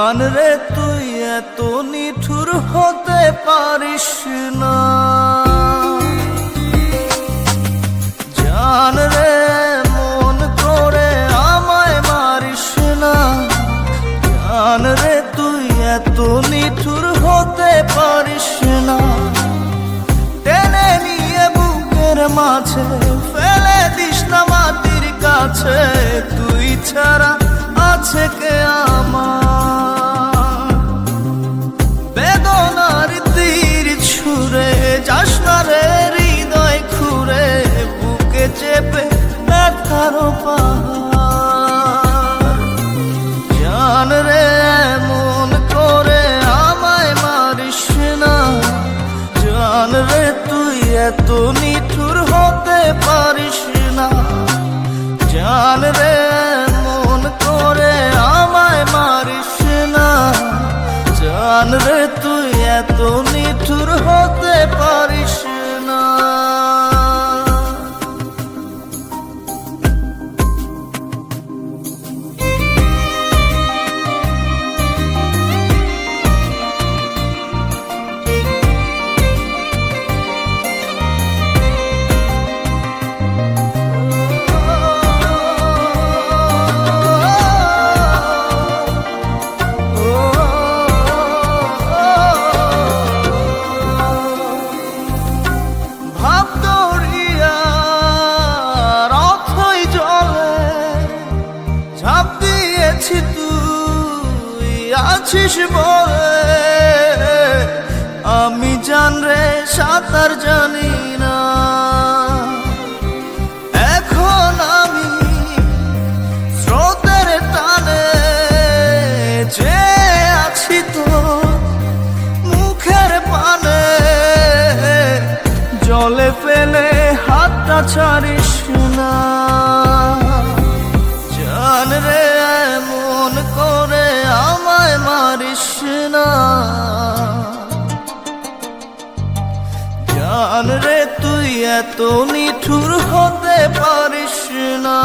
জান রে তুই এত নিঠুর হতে পারিস না, জান রে মন করে আমায় মারিস না, জান রে তুই এত নিঠুর হতে পারিস না। টেনে নিয়ে বুকের মাঝে ফেলে দিস না মাটির কাছে, তুই ছাড়া আছে কে আমার। বেদনার তীর ছুঁড়ে যাস না রে হৃদয় খুঁড়ে, বুকে চেপে ব্যথার পাহাড়। জান রে মন করে আমায় মারিস না, জান রে তুই এত নিঠুর হতে পারিস না, জান রে মন করে আমায় মারিস না, জান রে তুই এত নিঠুর হতে পারিস না। তুই আছিস বলে আমি জান রে সাঁতার জানি না, এখন আমি স্রোতের টানে যে আছি তো মুখের পানে, জলে ফেলে হাতটা ছাড়িস না, জান রে মন করে আমায় মারিস না, জান রে তুই এত নিঠুর হতে পারিস না।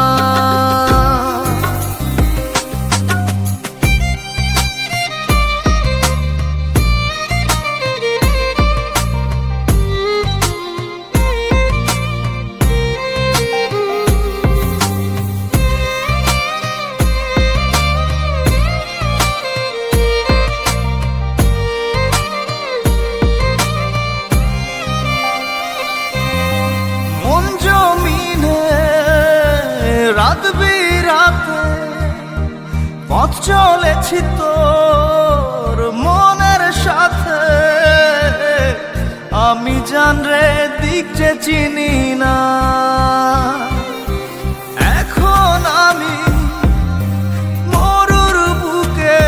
রাত বিরাতে পথ চলেছি তোর মনের সাথে, আমি জান রে দিক যে চিনি না, এখন আমি মরুর বুকে,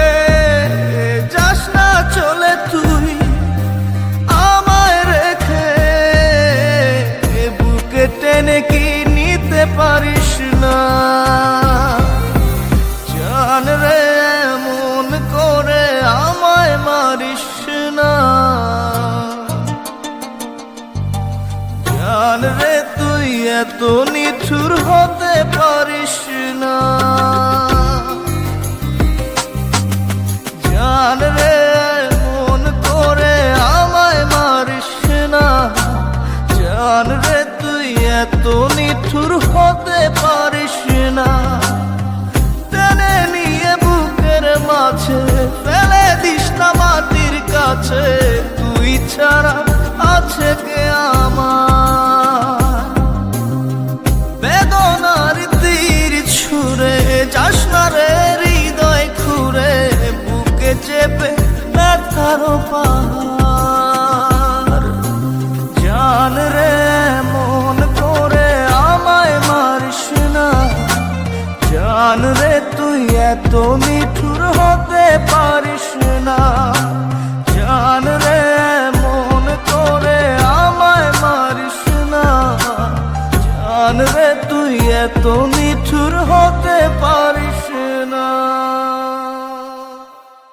যাস না চলে তুই আমায় রেখে, বুকে টেনে কি নিতে পারিস না, জান রে মন করে আমায় মারিস না, জান রে তুই এত নিঠুর হতে পারিস না, জান রে মন করে আমায় মারিস না, জান রে তুই এত নিঠুর হতে পারিস না। টেনে নিয়ে বুকের মাঝে ফেলে দিস না মাটির কাছে, তুই ছাড়া আছে কে আমার। বেদনার তীর ছুঁড়ে যাস না রে হৃদয় খুঁড়ে, বুকে চেপে ব্যথার পাহাড়। জান রে মন করে আমায় মারিস না, জান রে তুই এত নিঠুর হতে পারিস না, জান রে মন করে আমায় মারিস না, জান রে তুই এত নিঠুর